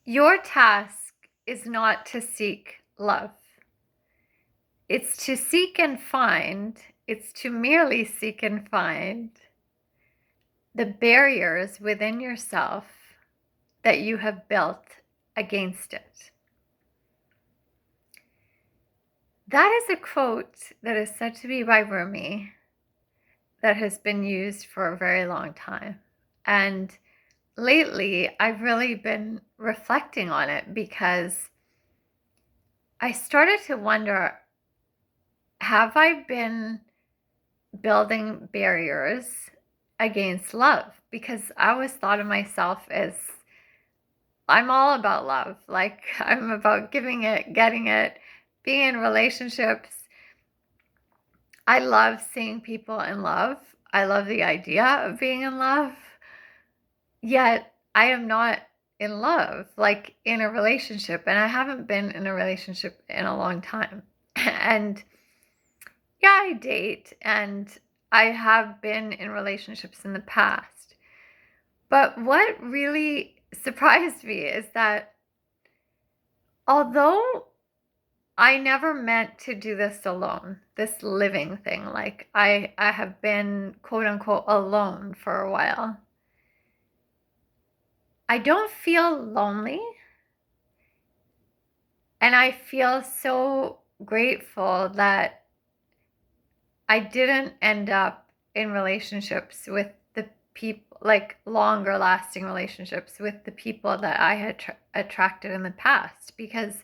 Your task is not to seek love. It's to seek and find, it's to merely seek and find the barriers within yourself that you have built against it. That is a quote that is said to be by Rumi that has been used for a very long time. And lately, I've really been reflecting on it because I started to wonder, have I been building barriers against love? Because I always thought of myself as I'm all about love. Like, I'm about giving it, getting it, being in relationships. I love seeing people in love. I love the idea of being in love. Yet I am not in love, like in a relationship. And I haven't been in a relationship in a long time. And yeah, I date and I have been in relationships in the past. But what really surprised me is that although I never meant to do this alone, this living thing, like I have been quote unquote alone for a while, I don't feel lonely. And I feel so grateful that I didn't end up in relationships with the people, like longer lasting relationships with the people that I had attracted in the past, because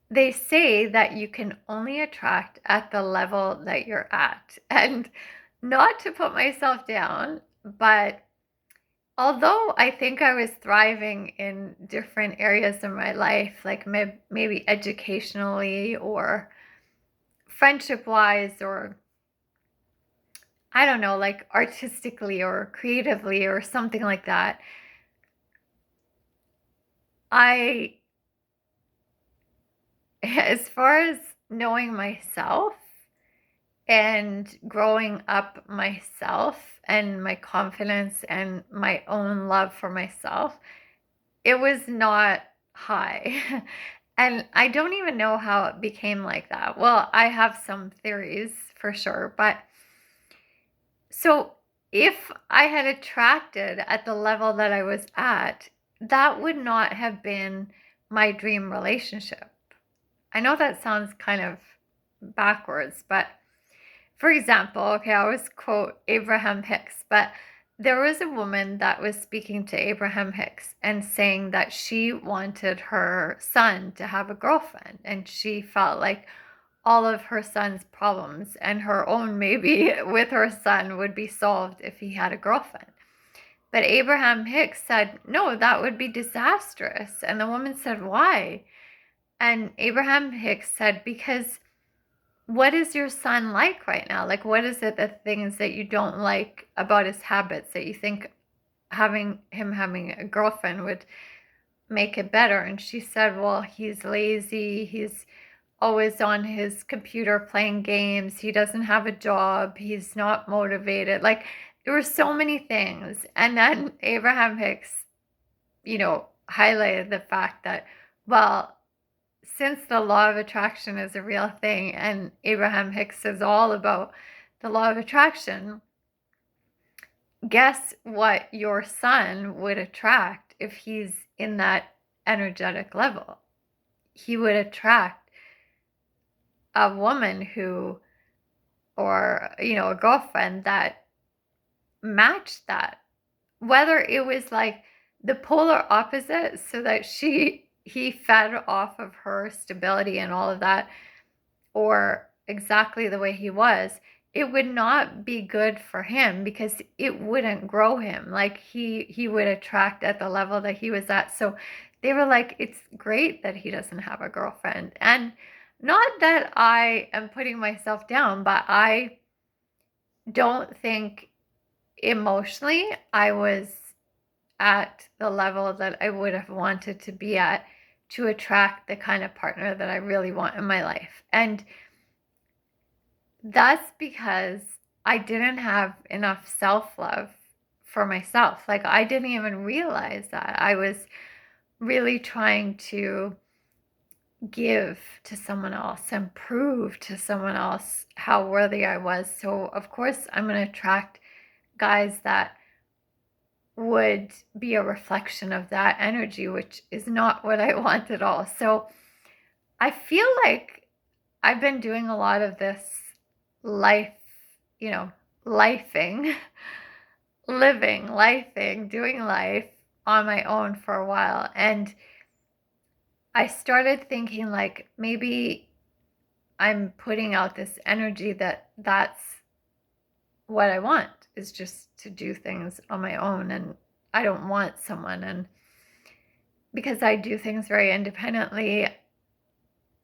they say that you can only attract at the level that you're at. And not to put myself down, but although I think I was thriving in different areas of my life, like maybe educationally or friendship wise, or I don't know, like artistically or creatively or something like that, as far as knowing myself and growing up myself and my confidence and my own love for myself, it was not high. And I don't even know how it became like that. Well, I have some theories for sure, but so if I had attracted at the level that I was at, that would not have been my dream relationship. I know that sounds kind of backwards, but for example, okay, I always quote Abraham Hicks, but there was a woman that was speaking to Abraham Hicks and saying that she wanted her son to have a girlfriend, and she felt like all of her son's problems and her own maybe with her son would be solved if he had a girlfriend. But Abraham Hicks said, no, that would be disastrous. And the woman said, why? And Abraham Hicks said, because what is your son like right now? Like, what is it, the things that you don't like about his habits that you think having a girlfriend would make it better? And she said, well, he's lazy. He's always on his computer playing games. He doesn't have a job. He's not motivated. Like, there were so many things. And then Abraham Hicks, highlighted the fact that, well, since the law of attraction is a real thing and Abraham Hicks is all about the law of attraction, guess what your son would attract if he's in that energetic level? He would attract a woman who, or, a girlfriend that matched that. Whether it was like the polar opposite, so that he fed off of her stability and all of that, or exactly the way he was, it would not be good for him because it wouldn't grow him. Like he would attract at the level that he was at. So they were like, it's great that he doesn't have a girlfriend. And not that I am putting myself down, but I don't think emotionally I was at the level that I would have wanted to be at to attract the kind of partner that I really want in my life. And that's because I didn't have enough self-love for myself. Like, I didn't even realize that I was really trying to give to someone else and prove to someone else how worthy I was. So, of course, I'm going to attract guys that would be a reflection of that energy, which is not what I want at all. So, I feel like I've been doing a lot of this life, lifing, doing life on my own for a while. And I started thinking like maybe I'm putting out this energy that's what I want, is just to do things on my own, and I don't want someone. And because I do things very independently,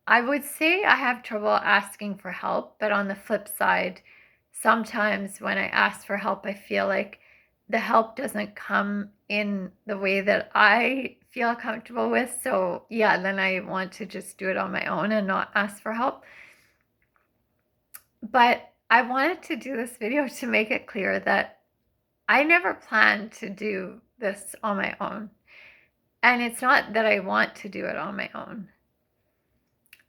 I would say I have trouble asking for help. But on the flip side, sometimes when I ask for help, I feel like the help doesn't come in the way that I feel comfortable with. So yeah, then I want to just do it on my own and not ask for help. But I wanted to do this video to make it clear that I never planned to do this on my own. And it's not that I want to do it on my own.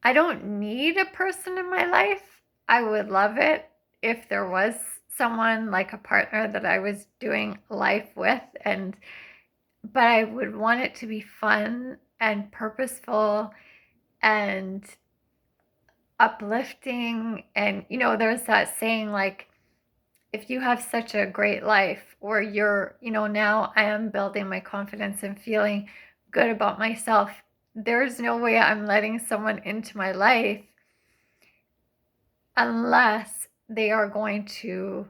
I don't need a person in my life. I would love it if there was someone like a partner that I was doing life with, but I would want it to be fun and purposeful and uplifting. And there's that saying, like, if you have such a great life, or you're, now I am building my confidence and feeling good about myself, there's no way I'm letting someone into my life unless they are going to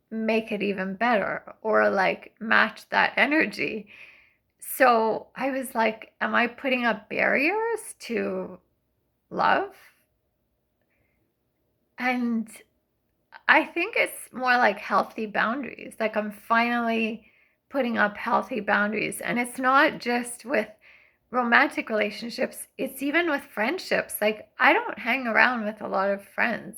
make it even better or like match that energy. So I was like, am I putting up barriers to love? And I think it's more like healthy boundaries. Like, I'm finally putting up healthy boundaries. And it's not just with romantic relationships, it's even with friendships. Like, I don't hang around with a lot of friends.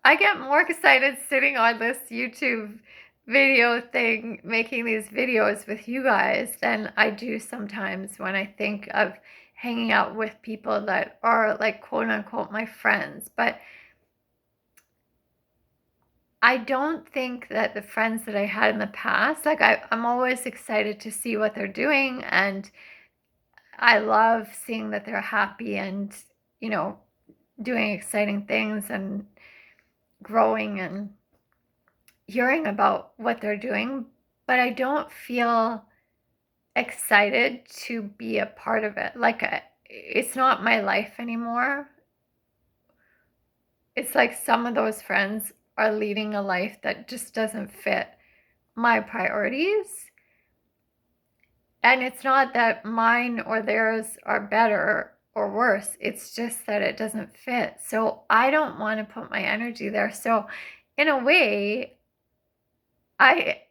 I get more excited sitting on this YouTube video thing, making these videos with you guys, than I do sometimes when I think of hanging out with people that are like quote unquote my friends. But I don't think that the friends that I had in the past, like, I'm always excited to see what they're doing, and I love seeing that they're happy and, doing exciting things and growing and hearing about what they're doing. But I don't feel excited to be a part of it. Like, it's not my life anymore. It's like some of those friends are leading a life that just doesn't fit my priorities. And it's not that mine or theirs are better or worse. It's just that it doesn't fit. So I don't want to put my energy there. So in a way, I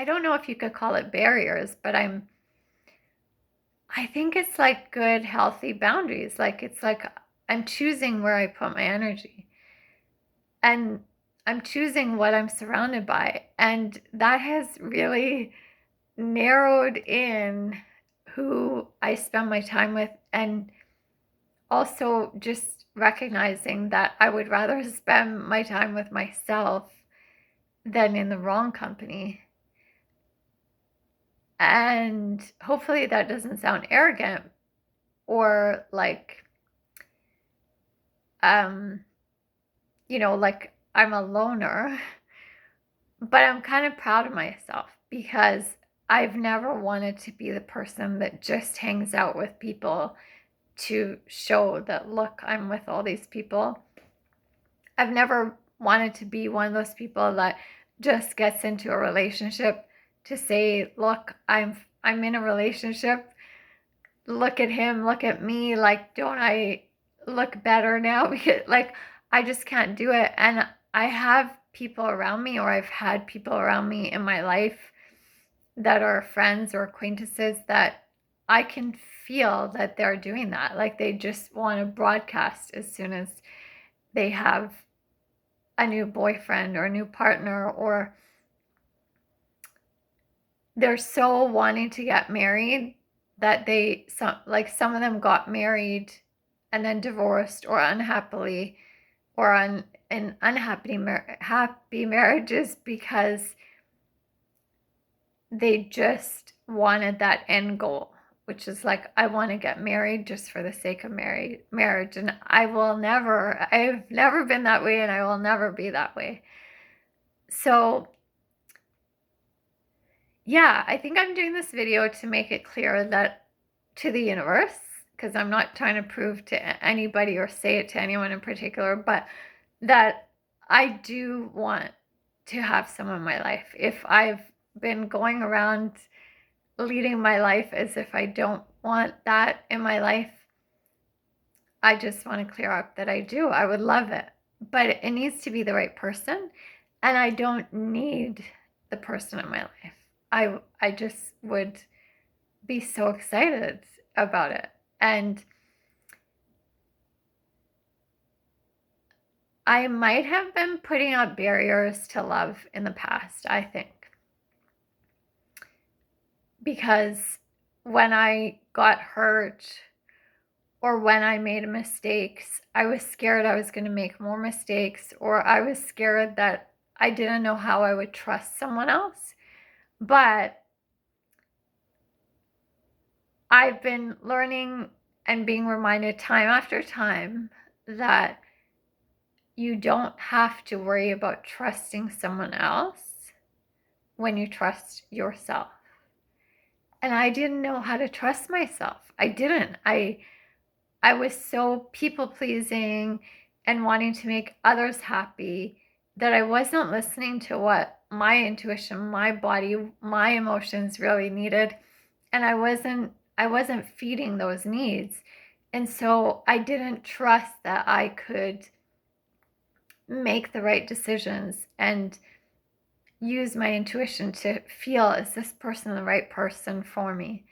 don't know if you could call it barriers, but I think it's like good, healthy boundaries. Like, it's like I'm choosing where I put my energy. And I'm choosing what I'm surrounded by. And that has really narrowed in who I spend my time with, and also just recognizing that I would rather spend my time with myself than in the wrong company. And hopefully that doesn't sound arrogant or like, like I'm a loner, but I'm kind of proud of myself because I've never wanted to be the person that just hangs out with people to show that, look, I'm with all these people. I've never wanted to be one of those people that just gets into a relationship to say, look, I'm in a relationship. Look at him, look at me. Like, don't I look better now? Because, like, I just can't do it. And I have people around me, or I've had people around me in my life that are friends or acquaintances that I can feel that they're doing that. Like, they just want to broadcast as soon as they have a new boyfriend or a new partner, or they're so wanting to get married that some of them got married and then divorced or unhappily or in happy marriages because they just wanted that end goal, which is like, I want to get married just for the sake of marriage. And I've never been that way, and I will never be that way. So yeah, I think I'm doing this video to make it clear that to the universe, because I'm not trying to prove to anybody or say it to anyone in particular, but that I do want to have someone in my life. If I've been going around leading my life as if I don't want that in my life, I just want to clear up that I do. I would love it, but it needs to be the right person, and I don't need the person in my life. I just would be so excited about it. And I might have been putting up barriers to love in the past, I think. Because when I got hurt or when I made mistakes, I was scared I was going to make more mistakes, or I was scared that I didn't know how I would trust someone else. But I've been learning and being reminded time after time that you don't have to worry about trusting someone else when you trust yourself. And I didn't know how to trust myself. I didn't. I was so people-pleasing and wanting to make others happy that I wasn't listening to what my intuition, my body, my emotions really needed. And I wasn't feeding those needs. And so I didn't trust that I could make the right decisions and use my intuition to feel, is this person the right person for me?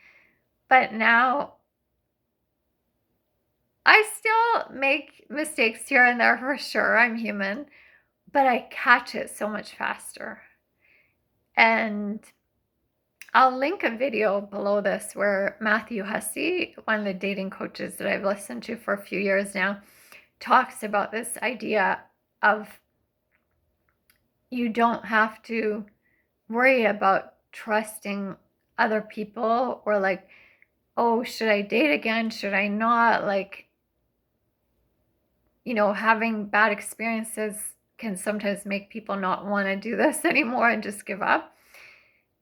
But now I still make mistakes here and there for sure. I'm human, but I catch it so much faster. And I'll link a video below this where Matthew Hussey, one of the dating coaches that I've listened to for a few years now, talks about this idea of you don't have to worry about trusting other people, or like, oh, should I date again? Should I not? Like, having bad experiences can sometimes make people not want to do this anymore and just give up.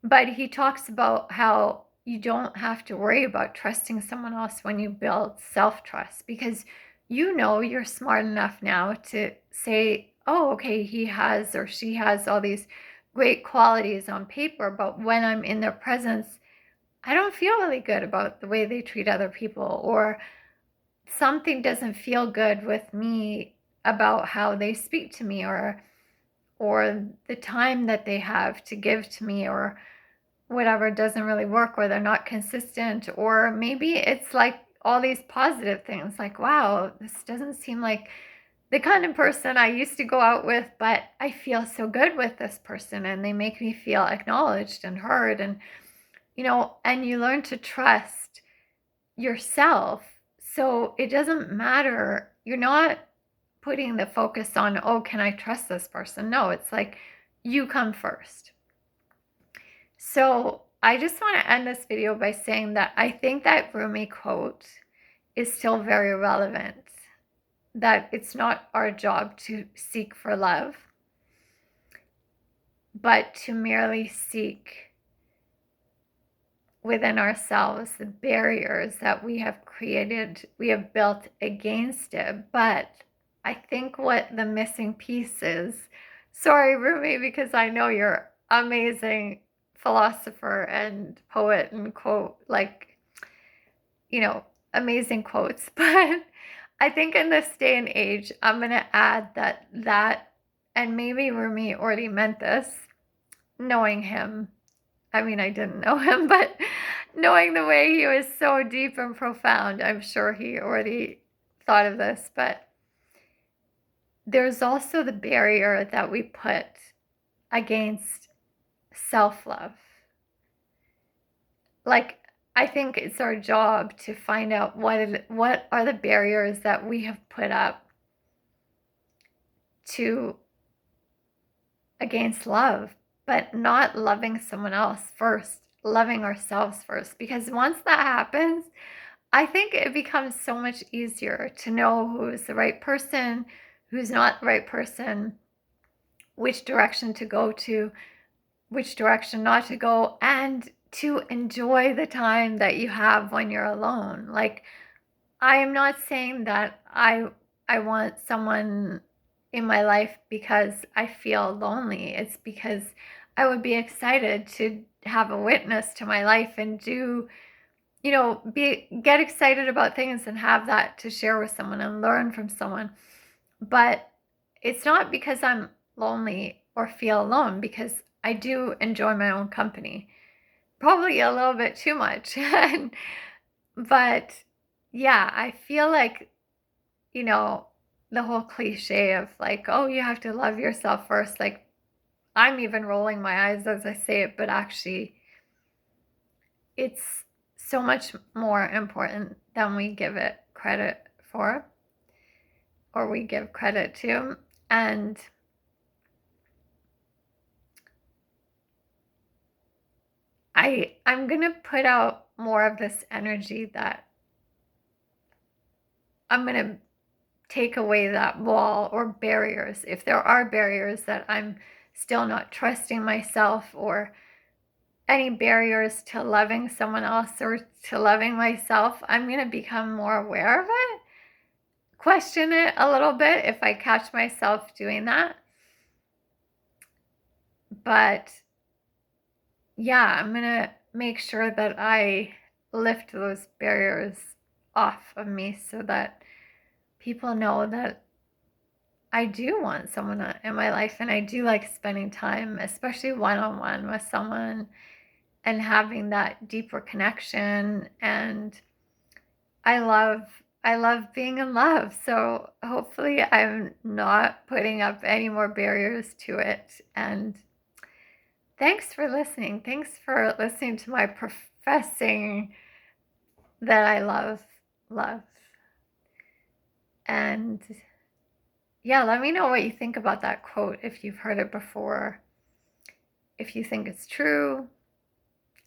But he talks about how you don't have to worry about trusting someone else when you build self-trust, because you're smart enough now to say, oh, okay, he has or she has all these great qualities on paper, but when I'm in their presence, I don't feel really good about the way they treat other people, or something doesn't feel good with me about how they speak to me, or the time that they have to give to me, or whatever doesn't really work, or they're not consistent, or maybe it's like all these positive things, like, wow, this doesn't seem like the kind of person I used to go out with, but I feel so good with this person and they make me feel acknowledged and heard. And and you learn to trust yourself, so it doesn't matter. You're not putting the focus on, oh, can I trust this person? No, it's like you come first. So I just want to end this video by saying that I think that Rumi quote is still very relevant, that it's not our job to seek for love, but to merely seek within ourselves the barriers that we have created, we have built against it. But I think what the missing piece is, sorry, Rumi, because I know you're amazing philosopher and poet and quote, amazing quotes. But I think in this day and age, I'm going to add that, and maybe Rumi already meant this, knowing him. I mean, I didn't know him, but knowing the way he was so deep and profound, I'm sure he already thought of this. But there's also the barrier that we put against self-love. Like, I think it's our job to find out what are the barriers that we have put up to against love, but not loving someone else first, loving ourselves first. Because once that happens, I think it becomes so much easier to know who's the right person, who's not the right person, which direction to go to, which direction not to go, and to enjoy the time that you have when you're alone. Like, I am not saying that I want someone in my life because I feel lonely. It's because I would be excited to have a witness to my life and do, get excited about things and have that to share with someone and learn from someone. But it's not because I'm lonely or feel alone, because I do enjoy my own company. Probably a little bit too much. But yeah, I feel like, you know, the whole cliche of like, oh, you have to love yourself first. Like, I'm even rolling my eyes as I say it, but actually, it's so much more important than we give it credit for, or we give credit to. And I'm gonna put out more of this energy that I'm gonna take away that wall or barriers. If there are barriers that I'm still not trusting myself, or any barriers to loving someone else or to loving myself, I'm going to become more aware of it, question it a little bit if I catch myself doing that. But yeah, I'm going to make sure that I lift those barriers off of me so that people know that I do want someone in my life, and I do like spending time, especially one-on-one with someone, and having that deeper connection. And I love being in love. So hopefully I'm not putting up any more barriers to it. And thanks for listening. Thanks for listening to my professing that I love love. And yeah, let me know what you think about that quote, if you've heard it before, if you think it's true.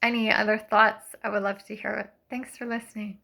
Any other thoughts, I would love to hear it. Thanks for listening.